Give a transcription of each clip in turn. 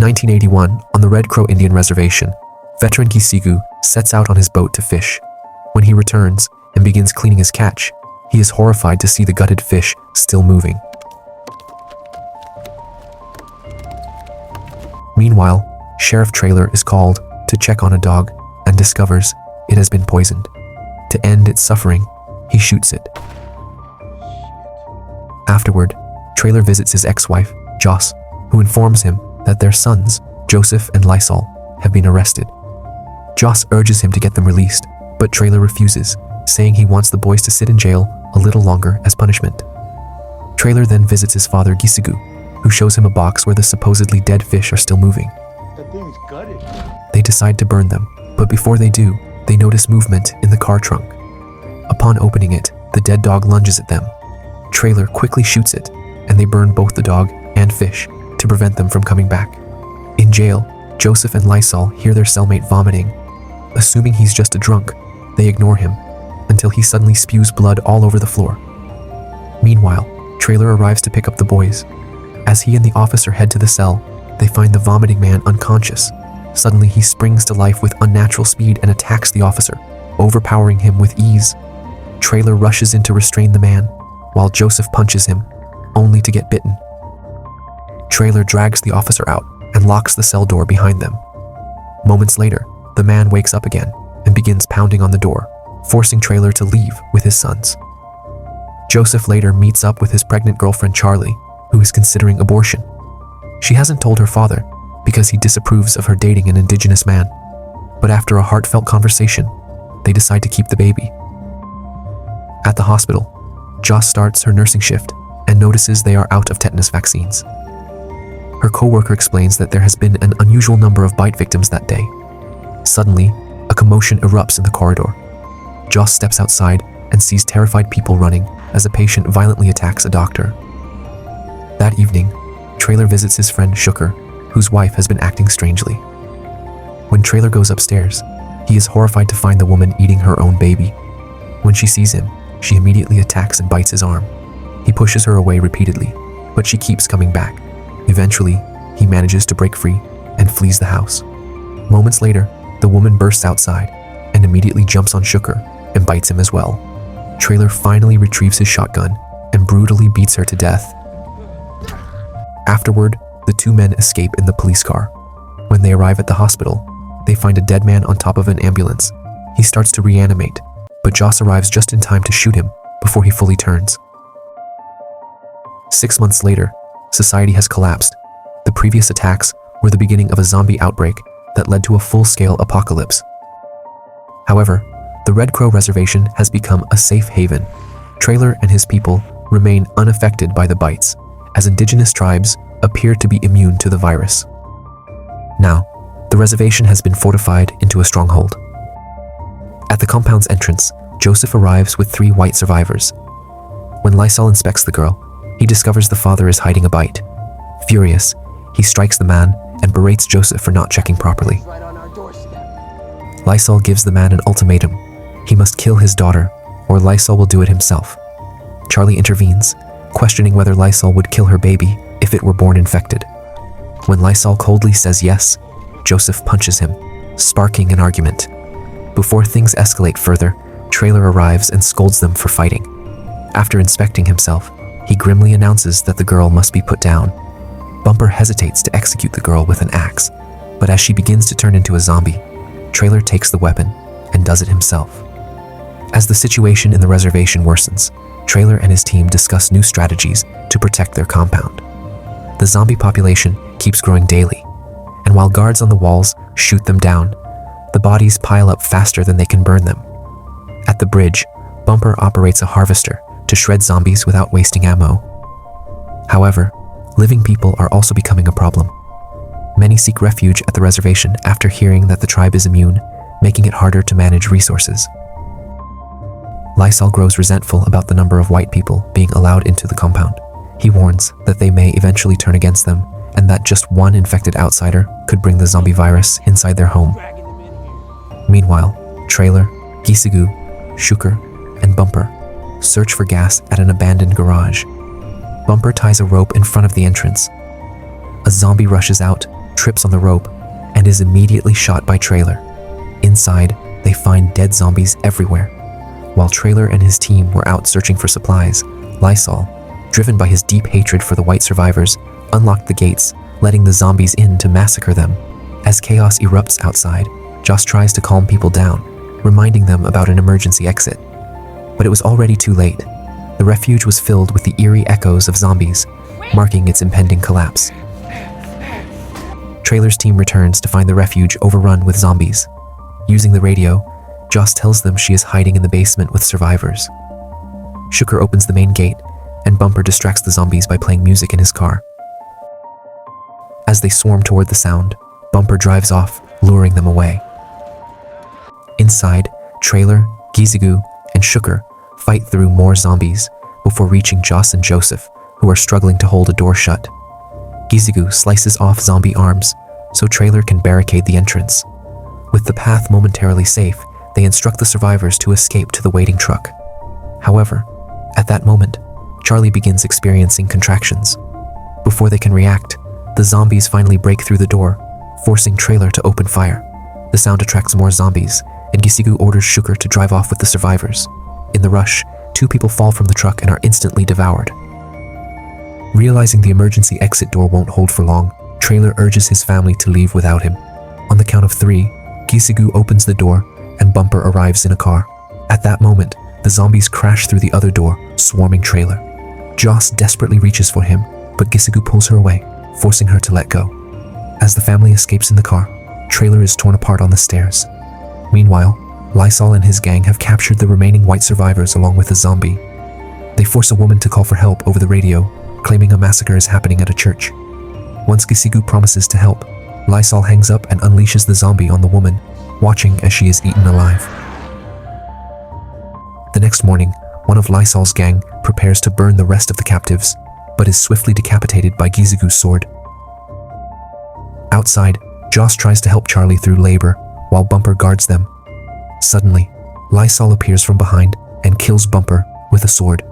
1981, on the Red Crow Indian Reservation, veteran Gisigu sets out on his boat to fish. When he returns and begins cleaning his catch, he is horrified to see the gutted fish still moving. Meanwhile, Sheriff Trailer is called to check on a dog and discovers it has been poisoned. To end its suffering, he shoots it. Afterward, Trailer visits his ex-wife, Joss, who informs him that their sons, Joseph and Lysol, have been arrested. Joss urges him to get them released, but Trailer refuses, saying he wants the boys to sit in jail a little longer as punishment. Trailer then visits his father, Gisigu, who shows him a box where the supposedly dead fish are still moving. That thing's gutted. They decide to burn them, but before they do, they notice movement in the car trunk. Upon opening it, the dead dog lunges at them. Trailer quickly shoots it, and they burn both the dog and fish to prevent them from coming back. In jail, Joseph and Lysol hear their cellmate vomiting. Assuming he's just a drunk, they ignore him until he suddenly spews blood all over the floor. Meanwhile, Trailer arrives to pick up the boys. As he and the officer head to the cell, they find the vomiting man unconscious. Suddenly, he springs to life with unnatural speed and attacks the officer, overpowering him with ease. Trailer rushes in to restrain the man, while Joseph punches him, only to get bitten. Trailer drags the officer out and locks the cell door behind them. Moments later, the man wakes up again and begins pounding on the door, forcing Trailer to leave with his sons. Joseph later meets up with his pregnant girlfriend Charlie, who is considering abortion. She hasn't told her father because he disapproves of her dating an Indigenous man, but after a heartfelt conversation, they decide to keep the baby. At the hospital, Joss starts her nursing shift and notices they are out of tetanus vaccines. Her co-worker explains that there has been an unusual number of bite victims that day. Suddenly, a commotion erupts in the corridor. Joss steps outside and sees terrified people running as a patient violently attacks a doctor. That evening, Trailer visits his friend Shooker, whose wife has been acting strangely. When Trailer goes upstairs, he is horrified to find the woman eating her own baby. When she sees him, she immediately attacks and bites his arm. He pushes her away repeatedly, but she keeps coming back. Eventually, he manages to break free and flees the house. Moments later, the woman bursts outside and immediately jumps on Shooker and bites him as well. Trailer finally retrieves his shotgun and brutally beats her to death. Afterward, the two men escape in the police car. When they arrive at the hospital, they find a dead man on top of an ambulance. He starts to reanimate, but Joss arrives just in time to shoot him before he fully turns. 6 months later, society has collapsed. The previous attacks were the beginning of a zombie outbreak that led to a full-scale apocalypse. However, the Red Crow Reservation has become a safe haven. Trailer and his people remain unaffected by the bites, as Indigenous tribes appear to be immune to the virus. Now, the reservation has been fortified into a stronghold. At the compound's entrance, Joseph arrives with 3 white survivors. When Lysol inspects the girl, he discovers the father is hiding a bite. Furious, he strikes the man and berates Joseph for not checking properly. Right on our doorstep. Lysol gives the man an ultimatum. He must kill his daughter, or Lysol will do it himself. Charlie intervenes, questioning whether Lysol would kill her baby if it were born infected. When Lysol coldly says yes, Joseph punches him, sparking an argument. Before things escalate further, Trailer arrives and scolds them for fighting. After inspecting himself, he grimly announces that the girl must be put down. Bumper hesitates to execute the girl with an axe, but as she begins to turn into a zombie, Trailer takes the weapon and does it himself. As the situation in the reservation worsens, Trailer and his team discuss new strategies to protect their compound. The zombie population keeps growing daily, and while guards on the walls shoot them down, the bodies pile up faster than they can burn them. At the bridge, Bumper operates a harvester to shred zombies without wasting ammo. However, living people are also becoming a problem. Many seek refuge at the reservation after hearing that the tribe is immune, making it harder to manage resources. Lysol grows resentful about the number of white people being allowed into the compound. He warns that they may eventually turn against them and that just one infected outsider could bring the zombie virus inside their home. Meanwhile, Trailer, Gisigu, Shooker, and Bumper search for gas at an abandoned garage. Bumper ties a rope in front of the entrance. A zombie rushes out trips on the rope, and is immediately shot by Trailer. Inside, they find dead zombies everywhere. While Trailer and his team were out searching for supplies, Lysol, driven by his deep hatred for the white survivors, unlocked the gates, letting the zombies in to massacre them. As chaos erupts outside, Joss tries to calm people down, reminding them about an emergency exit. But it was already too late. The refuge was filled with the eerie echoes of zombies, marking its impending collapse. Trailer's team returns to find the refuge overrun with zombies. Using the radio, Joss tells them she is hiding in the basement with survivors. Shooker opens the main gate, and Bumper distracts the zombies by playing music in his car. As they swarm toward the sound, Bumper drives off, luring them away. Inside, Trailer, Gizigu, and Shooker fight through more zombies before reaching Joss and Joseph, who are struggling to hold a door shut. Gizigu slices off zombie arms so Trailer can barricade the entrance. With the path momentarily safe, they instruct the survivors to escape to the waiting truck. However, at that moment, Charlie begins experiencing contractions. Before they can react, the zombies finally break through the door, forcing Trailer to open fire. The sound attracts more zombies, and Gizigu orders Shooker to drive off with the survivors. In the rush, 2 people fall from the truck and are instantly devoured. Realizing the emergency exit door won't hold for long, Trailer urges his family to leave without him. On the count of 3, Gizigu opens the door, and Bumper arrives in a car. At that moment, the zombies crash through the other door, swarming Trailer. Joss desperately reaches for him, but Gizigu pulls her away, forcing her to let go. As the family escapes in the car, Trailer is torn apart on the stairs. Meanwhile, Lysol and his gang have captured the remaining white survivors along with a zombie. They force a woman to call for help over the radio, claiming a massacre is happening at a church. Once Gizigu promises to help, Lysol hangs up and unleashes the zombie on the woman, watching as she is eaten alive. The next morning, one of Lysol's gang prepares to burn the rest of the captives, but is swiftly decapitated by Gizigu's sword. Outside, Joss tries to help Charlie through labor, while Bumper guards them. Suddenly, Lysol appears from behind and kills Bumper with a sword.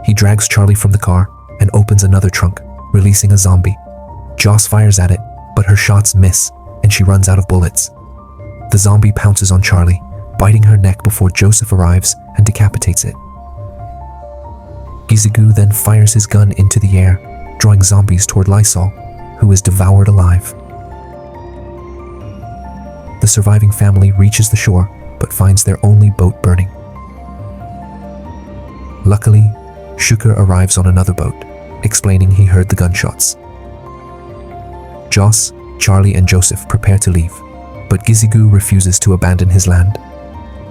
He drags Charlie from the car and opens another trunk, releasing a zombie. Joss fires at it, but her shots miss and she runs out of bullets. The zombie pounces on Charlie, biting her neck before Joseph arrives and decapitates it. Gizigu then fires his gun into the air, drawing zombies toward Lysol, who is devoured alive. The surviving family reaches the shore, but finds their only boat burning. Luckily, Shooker arrives on another boat, explaining he heard the gunshots. Joss, Charlie, and Joseph prepare to leave, but Gizigu refuses to abandon his land.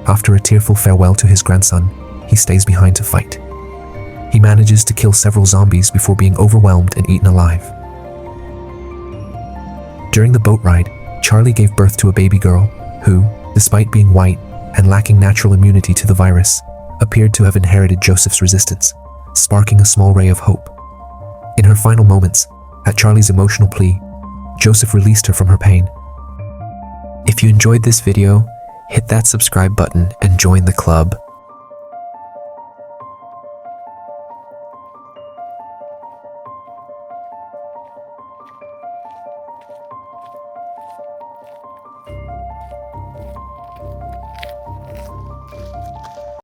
After a tearful farewell to his grandson, he stays behind to fight. He manages to kill several zombies before being overwhelmed and eaten alive. During the boat ride, Charlie gave birth to a baby girl who, despite being white and lacking natural immunity to the virus, appeared to have inherited Joseph's resistance, sparking a small ray of hope. In her final moments, at Charlie's emotional plea, Joseph released her from her pain. If you enjoyed this video, hit that subscribe button and join the club.